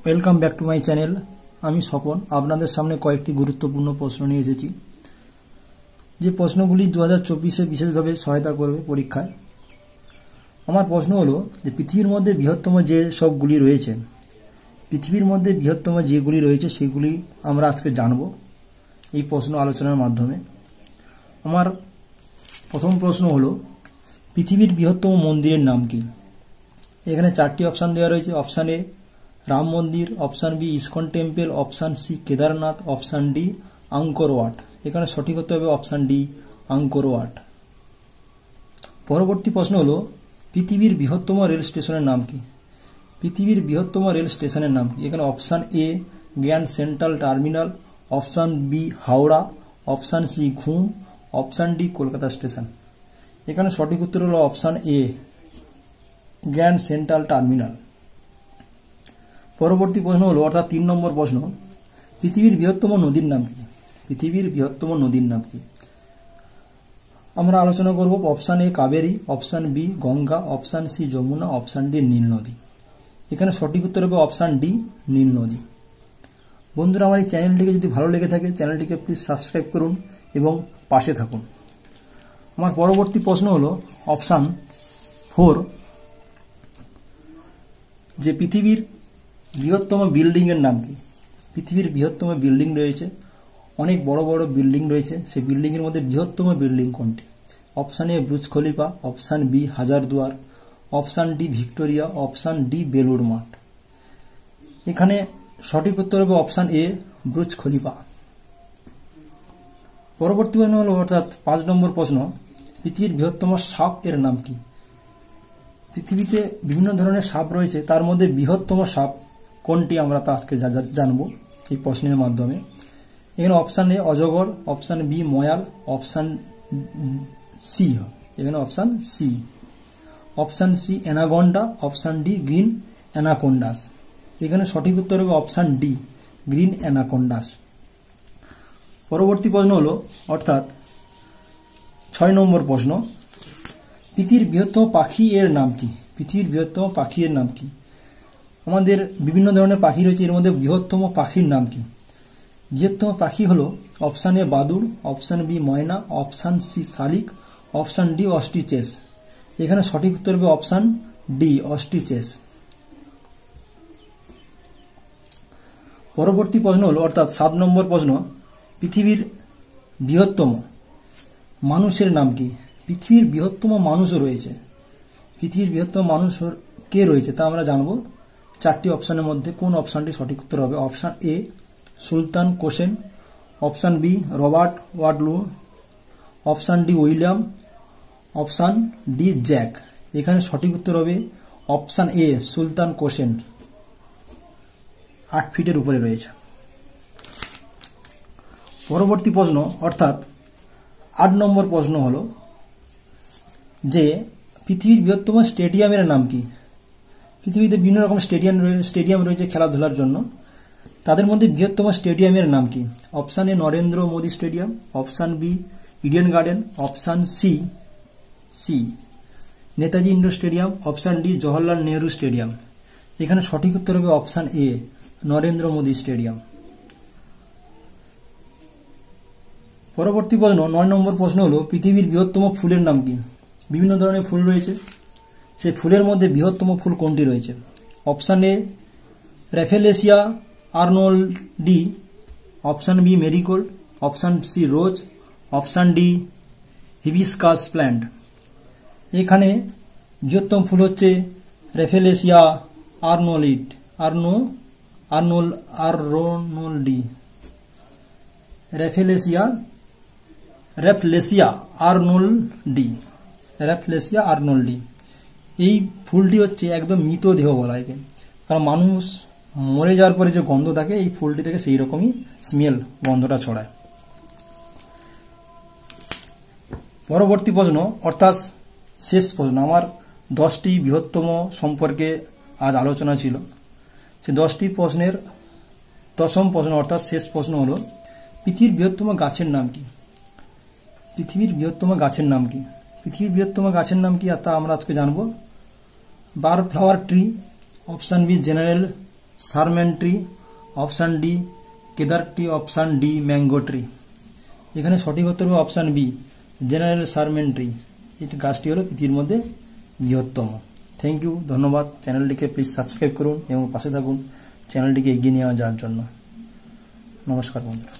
Welcome back to my channel. আমি স্বপন আপনাদের সামনে কয়েকটি গুরুত্বপূর্ণ প্রশ্ন নিয়ে এসেছি, যে প্রশ্নগুলি 2024-এ বিশেষভাবে সহায়তা করবে পরীক্ষায়। আমার প্রশ্ন হলো যে পৃথিবীর মধ্যে বৃহত্তম যে সবগুলি রয়েছে, পৃথিবীর মধ্যে বৃহত্তম যেগুলি রয়েছে সেগুলি আমরা আজকে জানব এই প্রশ্ন আলোচনার মাধ্যমে। আমার প্রথম প্রশ্ন হলো পৃথিবীর বৃহত্তম মন্দিরের নাম কি? এখানে চারটি অপশান দেওয়া রয়েছে। Option A Ram Mandir, option B ISKCON temple, option C Kedarnath, option D Angkor Wat. এখানে সঠিক হতে হবে অপশান ডি আঙ্কর ওয়াট। পরবর্তী প্রশ্ন হলো পৃথিবীর বৃহত্তম রেল স্টেশনের নাম কি? পৃথিবীর বৃহত্তম রেল স্টেশনের নাম কি? এখানে option A grand central terminal, option B Howrah, option C Ghum, option D Kolkata station. এখানে সঠিক উত্তর হলো option A grand central terminal. পরবর্তী প্রশ্ন হলো অর্থাৎ 3 নম্বর প্রশ্ন, পৃথিবীর বৃহত্তম নদীর নাম কি? পৃথিবীর বৃহত্তম নদীর নাম কি? আমরা আলোচনা করব option A Kaveri, option B Ganga, option C Yamuna, option D নীল নদী। এখানে সঠিক উত্তর হবে অপশান ডি নীল নদী। বন্ধুরা, আমার এই চ্যানেলটিকে যদি ভালো লেগে থাকে চ্যানেলটিকে প্লিজ সাবস্ক্রাইব করুন এবং পাশে থাকুন। আমার পরবর্তী প্রশ্ন হলো অপশান 4, যে পৃথিবীর বৃহত্তম বিল্ডিং এর নাম কি? পৃথিবীর বৃহত্তম বিল্ডিং রয়েছে, অনেক বড় বড় বিল্ডিং রয়েছে, সেই বিল্ডিং এর মধ্যে বৃহত্তম বিল্ডিং কোনটি? Option A Burj Khalifa, option B Hazarduari, option D Victoria, option D Belur Math. এখানে সঠিক উত্তর হবে অপশান এ বুর্জ খলিফা। পরবর্তী প্রশ্ন হলো অর্থাৎ 5 নম্বর প্রশ্ন, পৃথিবীর বৃহত্তম সাপ এর নাম কি? পৃথিবীতে বিভিন্ন ধরনের সাপ রয়েছে, তার মধ্যে বৃহত্তম সাপ কোনটি আমরা তা আজকে জানবো এই প্রশ্নের মাধ্যমে। এখানে অপশান এ অজগর, অপশান বি ময়াল, অপশান সি, এখানে option C, option C anaconda, option D green anacondas. এখানে সঠিক উত্তর হবে অপশান ডি গ্রিন অ্যানাকোন্ডাস। পরবর্তী প্রশ্ন হলো অর্থাৎ 6 নম্বর প্রশ্ন, পৃথিবীর বৃহত্তম পাখি এর নাম কি? পৃথিবীর বৃহত্তম পাখি এর নাম কি? আমাদের বিভিন্ন ধরনের পাখি রয়েছে, এর মধ্যে বৃহত্তম পাখির নাম কি? বৃহত্তম পাখি হলো অপশান এ বাদুড়, অপশান বি ময়না, অপশান সি শালিক, অপশান ডি অস্ট্রিচেস। এখানে সঠিক উত্তর হবে অপশান ডি অস্ট্রিচেস। পরবর্তী প্রশ্ন হলো অর্থাৎ 7 নম্বর প্রশ্ন, পৃথিবীর বৃহত্তম মানুষের নাম কি? পৃথিবীর বৃহত্তম মানুষও রয়েছে, পৃথিবীর বৃহত্তম মানুষ কে রয়েছে তা আমরা জানবো। 4টি অপশানের মধ্যে কোন অপশানটি সঠিক উত্তর হবে? Option A Sultan Kosen, option B Robert Wadlow, option D William, option D Jack. এখানে সঠিক উত্তর হবে অপশান এ সুলতান কোসেন, 8 ফিটের উপরে রয়েছে। পরবর্তী প্রশ্ন অর্থাৎ 8 নম্বর প্রশ্ন হলো যে পৃথিবীর বৃহত্তম স্টেডিয়ামের নাম কি? পৃথিবীতে বিভিন্ন রকম স্টেডিয়াম রয়েছে খেলাধুলার জন্য, তাদের মধ্যে বৃহত্তম স্টেডিয়ামের নাম কি? Option A Narendra Modi stadium, option B Eden Garden, option C Netaji indoor stadium, option D Jawaharlal Nehru stadium. এখানে সঠিক উত্তর হবে option A Narendra Modi stadium. পরবর্তী প্রশ্ন 9 নম্বর প্রশ্ন হলো পৃথিবীর বৃহত্তম ফুলের নাম কি? বিভিন্ন ধরনের ফুল রয়েছে, সেই ফুলের মধ্যে বৃহত্তম ফুল কোনটি রয়েছে? Option A Rafflesia arnoldii, option B marigold, option C rose, option D hibiscus plant. এখানে বৃহত্তম ফুল হচ্ছে র্যাফেলেসিয়া আর্নল্ডি, র্যাফলেসিয়া আর্নল্ডি। এই ফুলটি হচ্ছে একদম মৃত দেহ বলা হয়, কারণ মানুষ মরে যাওয়ার পরে যে গন্ধ থাকে এই ফুলটি থেকে সেই রকমই স্মেল, গন্ধটা ছড়ায়। পরবর্তী প্রশ্ন অর্থাৎ শেষ প্রশ্ন, আমার 10টি বৃহত্তম সম্পর্কে আজ আলোচনা ছিল, সে 10টি প্রশ্নের 10ম প্রশ্ন অর্থাৎ শেষ প্রশ্ন হলো পৃথিবীর বৃহত্তম গাছের নাম কি? পৃথিবীর বৃহত্তম গাছের নাম কি? পৃথিবীর বৃহত্তম গাছের নাম কি তা আমরা আজকে জানবো। বার flower tree, option B General Sherman tree, option D Kedar tree, option D mango tree. এখানে সঠিক উত্তর হবে option B General Sherman tree. এই গাছটি হলো পৃথিবীর মধ্যে বৃহত্তম। থ্যাংক ইউ, ধন্যবাদ। চ্যানেলটিকে প্লিজ সাবস্ক্রাইব করুন এবং পাশে থাকুন চ্যানেলটিকে এগিয়ে নিয়ে যাওয়ার জন্য। নমস্কার বন্ধুরা।